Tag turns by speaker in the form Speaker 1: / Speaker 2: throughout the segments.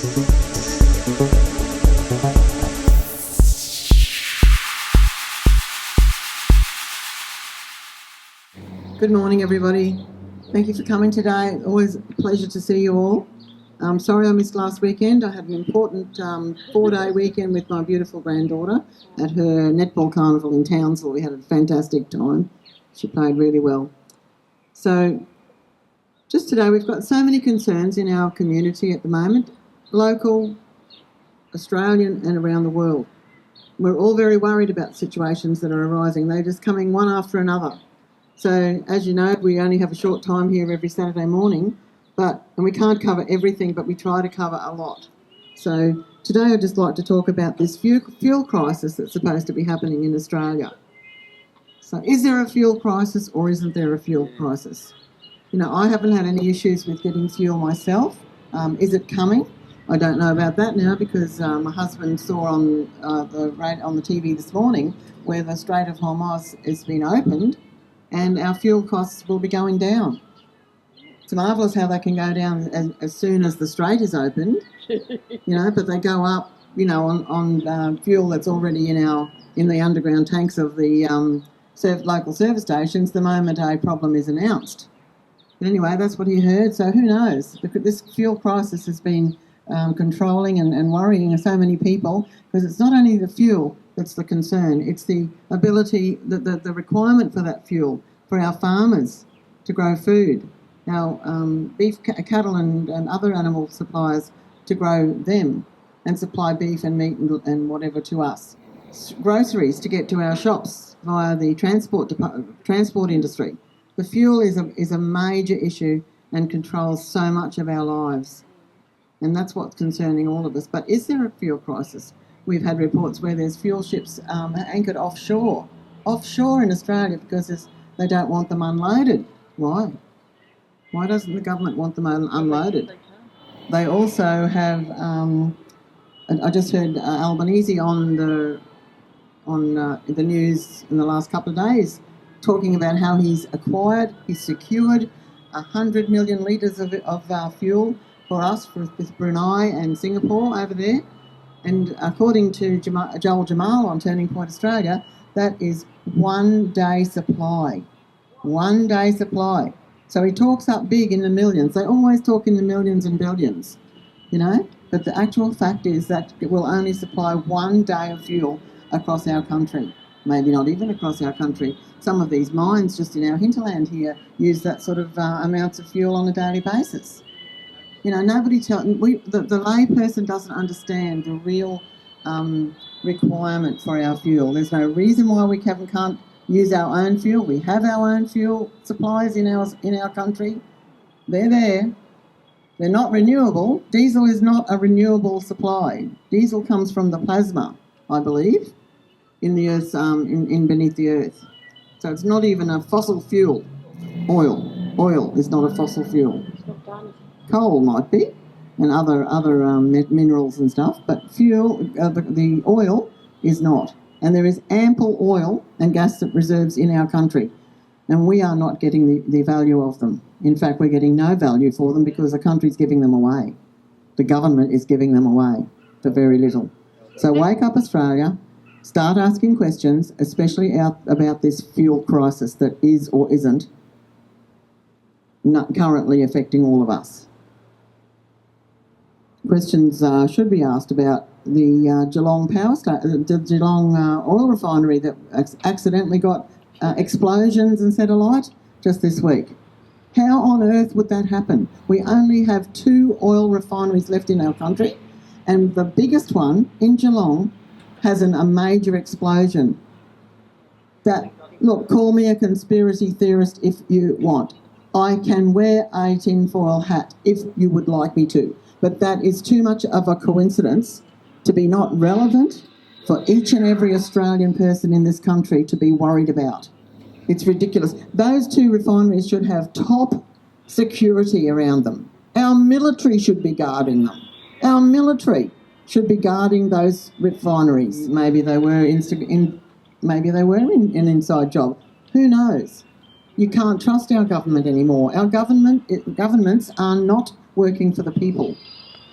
Speaker 1: Good morning, everybody. Thank you for coming today. Always a pleasure to see you all. Sorry I missed last weekend. I had an important 4-day weekend with my beautiful granddaughter at her netball carnival in Townsville. We had a fantastic time. She played really well. So just today, we've got so many concerns in our community at the moment, local, Australian and around the world. We're all very worried about situations that are arising. They're just coming one after another. So, as you know, we only have a short time here every Saturday morning, and we can't cover everything, but we try to cover a lot. So, today I'd just like to talk about this fuel crisis that's supposed to be happening in Australia. So, is there a fuel crisis or isn't there a fuel crisis? You know, I haven't had any issues with getting fuel myself. Is it coming? I don't know about that now because my husband saw on the TV this morning where the Strait of Hormuz has been opened, and our fuel costs will be going down. It's marvellous how they can go down as soon as the strait is opened, but they go up, on fuel that's already in the underground tanks of the local service stations the moment a problem is announced. But anyway, that's what he heard, so who knows? This fuel crisis has been controlling and worrying so many people because it's not only the fuel that's the concern, it's the ability, the requirement for that fuel for our farmers to grow food, our beef, cattle and other animal suppliers to grow them and supply beef and meat and whatever to us. Groceries to get to our shops via the transport industry. The fuel is a major issue and controls so much of our lives. And that's what's concerning all of us. But is there a fuel crisis? We've had reports where there's fuel ships anchored offshore in Australia because they don't want them unloaded. Why? Why doesn't the government want them unloaded? They also have, I just heard Albanese on the news in the last couple of days talking about how he's secured 100 million litres of fuel for us with Brunei and Singapore over there. And according to Joel Jamal on Turning Point Australia, that is 1 day supply. 1 day supply. So he talks up big in the millions. They always talk in the millions and billions, But the actual fact is that it will only supply 1 day of fuel across our country. Maybe not even across our country. Some of these mines just in our hinterland here use that sort of amounts of fuel on a daily basis. The lay person doesn't understand the real requirement for our fuel. There's no reason why we can't use our own fuel. We have our own fuel supplies in our country. They're there. They're not renewable. Diesel is not a renewable supply. Diesel comes from the plasma, I believe, in the earth's beneath the earth. So it's not even a fossil fuel. Oil is not a fossil fuel. Coal might be, and other minerals and stuff, but fuel, the oil is not. And there is ample oil and gas reserves in our country, and we are not getting the value of them. In fact, we're getting no value for them because the country's giving them away. The government is giving them away for very little. So wake up, Australia. Start asking questions, especially about this fuel crisis that is or isn't not currently affecting all of us. Questions should be asked about the Geelong the Geelong oil refinery that accidentally got explosions and set alight just this week. How on earth would that happen? We only have 2 oil refineries left in our country, and the biggest one in Geelong has a major explosion. Call me a conspiracy theorist if you want. I can wear a tinfoil hat if you would like me to. But that is too much of a coincidence to be not relevant for each and every Australian person in this country to be worried about. It's ridiculous. Those 2 refineries should have top security around them. Our military should be guarding them. Our military should be guarding those refineries. Maybe they were an inside job. Who knows? You can't trust our government anymore. Our governments are not working for the people.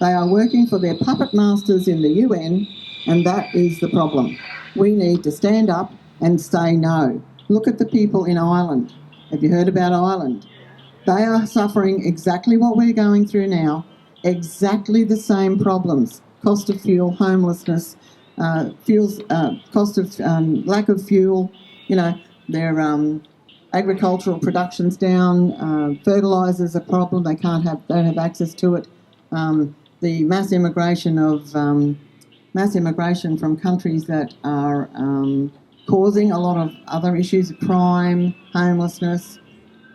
Speaker 1: They are working for their puppet masters in the UN, and that is the problem. We need to stand up and say no. Look at the people in Ireland. Have you heard about Ireland? They are suffering exactly what we're going through now, exactly the same problems. Cost of fuel, homelessness, cost of lack of fuel, their agricultural production's down, fertilisers a problem, they don't have access to it. The mass immigration from countries that are causing a lot of other issues, crime, homelessness,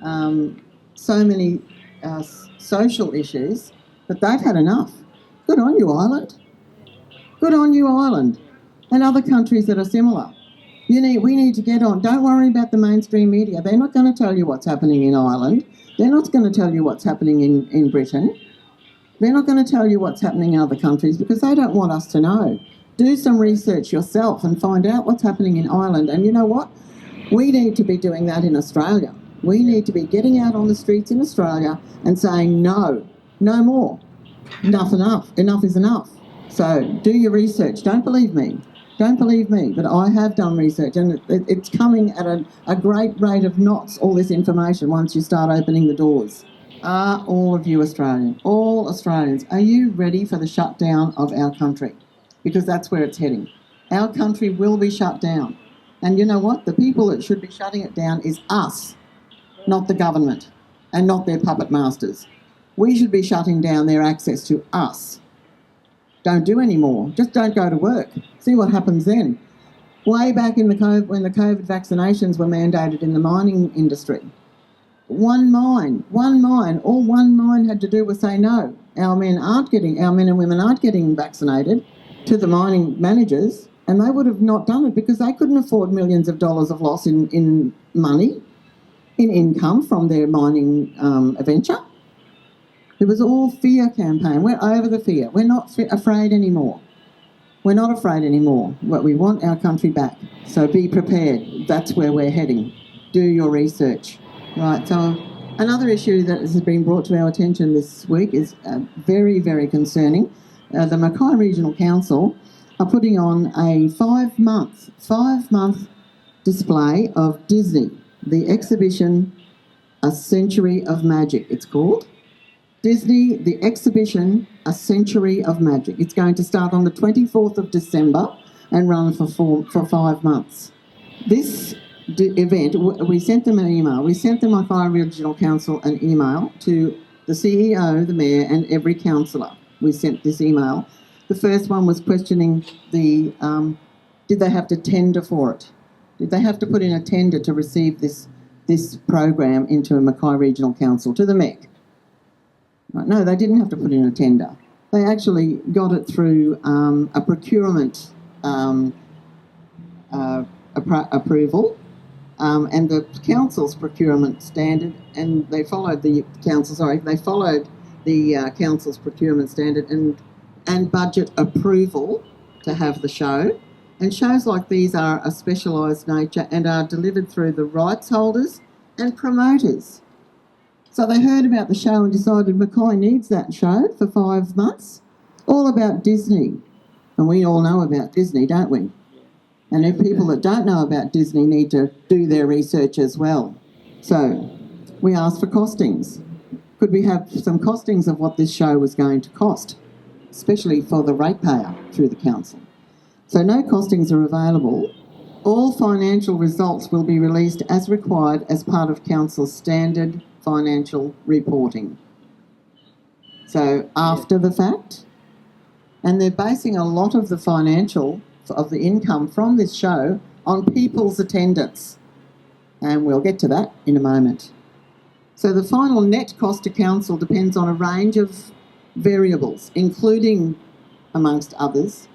Speaker 1: so many social issues, but they've had enough. Good on you, Ireland. Good on you, Ireland, and other countries that are similar. We need to get on. Don't worry about the mainstream media. They're not going to tell you what's happening in Ireland. They're not going to tell you what's happening in Britain. They're not going to tell you what's happening in other countries because they don't want us to know. Do some research yourself and find out what's happening in Ireland. And you know what? We need to be doing that in Australia. We need to be getting out on the streets in Australia and saying no, no more. Enough is enough. So do your research. Don't believe me, but I have done research, and it's coming at a great rate of knots, all this information, once you start opening the doors. Are all of you all Australians, are you ready for the shutdown of our country? Because that's where it's heading. Our country will be shut down. And you know what? The people that should be shutting it down is us, not the government, and not their puppet masters. We should be shutting down their access to us. Don't do any more. Just don't go to work. See what happens then. Way back in when the COVID vaccinations were mandated in the mining industry, one mine, all one mine had to do was say no. Our men and women aren't getting vaccinated to the mining managers, and they would have not done it because they couldn't afford millions of dollars of loss in money, in income from their mining venture. It was all fear campaign. We're over the fear. We're not afraid anymore. But we want our country back. So be prepared. That's where we're heading. Do your research. Right, so another issue that has been brought to our attention this week is very, very concerning. The Mackay Regional Council are putting on a 5-month display of Disney, the exhibition A Century of Magic, it's called. Disney, the exhibition, A Century of Magic. It's going to start on the 24th of December and run for 5 months. This event, we sent them an email. We sent the Mackay Regional Council an email to the CEO, the Mayor and every councillor. We sent this email. The first one was questioning did they have to tender for it? Did they have to put in a tender to receive this program into a Mackay Regional Council, to the MEC? No, they didn't have to put in a tender. They actually got it through a procurement approval and the council's procurement standard, and they followed the council's procurement standard and budget approval to have the show. And shows like these are a specialised nature and are delivered through the rights holders and promoters. So they heard about the show and decided Mackay needs that show for 5 months, all about Disney. And we all know about Disney, don't we? And if people that don't know about Disney need to do their research as well. So we asked for costings. Could we have some costings of what this show was going to cost, especially for the ratepayer through the council? So no costings are available. All financial results will be released as required as part of council's standard financial reporting. So after the fact, and they're basing a lot of the income from this show on people's attendance. And we'll get to that in a moment. So the final net cost to council depends on a range of variables, including, amongst others,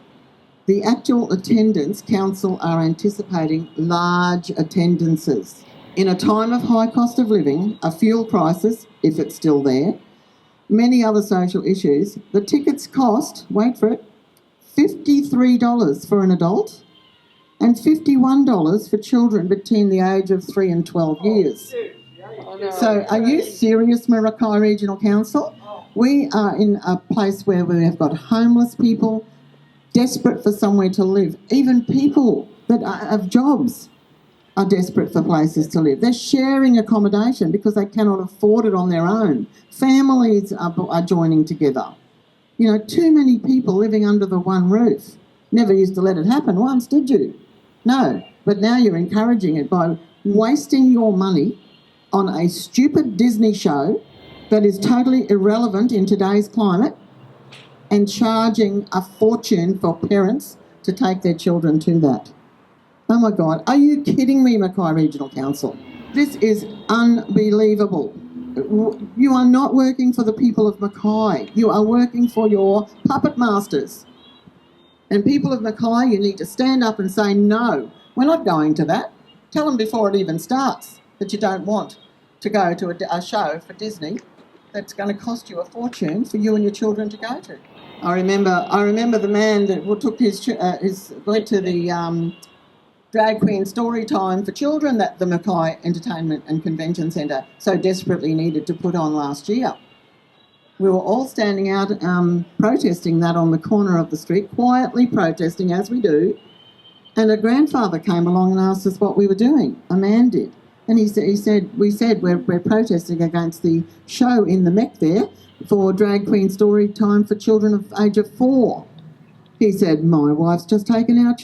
Speaker 1: the actual attendance. Council are anticipating large attendances. In a time of high cost of living, a fuel crisis, if it's still there, many other social issues, the tickets cost, wait for it, $53 for an adult and $51 for children between the age of 3 and 12 years. So are you serious, Mackay Regional Council? We are in a place where we have got homeless people, desperate for somewhere to live. Even people that have jobs are desperate for places to live. They're sharing accommodation because they cannot afford it on their own. Families are joining together. You know, too many people living under the one roof. Never used to let it happen once, did you? No, but now you're encouraging it by wasting your money on a stupid Disney show that is totally irrelevant in today's climate and charging a fortune for parents to take their children to that. Oh my God, are you kidding me, Mackay Regional Council? This is unbelievable. You are not working for the people of Mackay. You are working for your puppet masters. And people of Mackay, you need to stand up and say, no, we're not going to that. Tell them before it even starts that you don't want to go to a show for Disney that's going to cost you a fortune for you and your children to go to. I remember the man that went to the drag queen story time for children that the Mackay Entertainment and Convention Centre so desperately needed to put on last year. We were all standing out protesting that on the corner of the street, quietly protesting as we do, and a grandfather came along and asked us what we were doing. A man did. And we said we're protesting against the show in the Mech there for drag queen story time for children of age of 4. He said, my wife's just taken our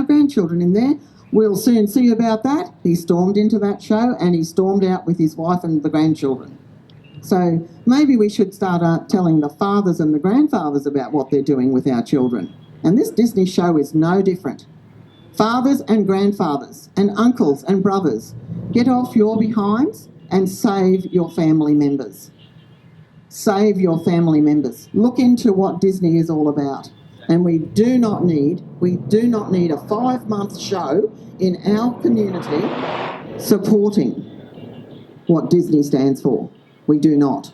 Speaker 1: grandchildren in there. We'll soon see about that. He stormed into that show and he stormed out with his wife and the grandchildren. So maybe we should start telling the fathers and the grandfathers about what they're doing with our children. And this Disney show is no different. Fathers and grandfathers and uncles and brothers, get off your behinds and save your family members. Save your family members. Look into what Disney is all about. And we do not need a 5-month show in our community supporting what Disney stands for. We do not.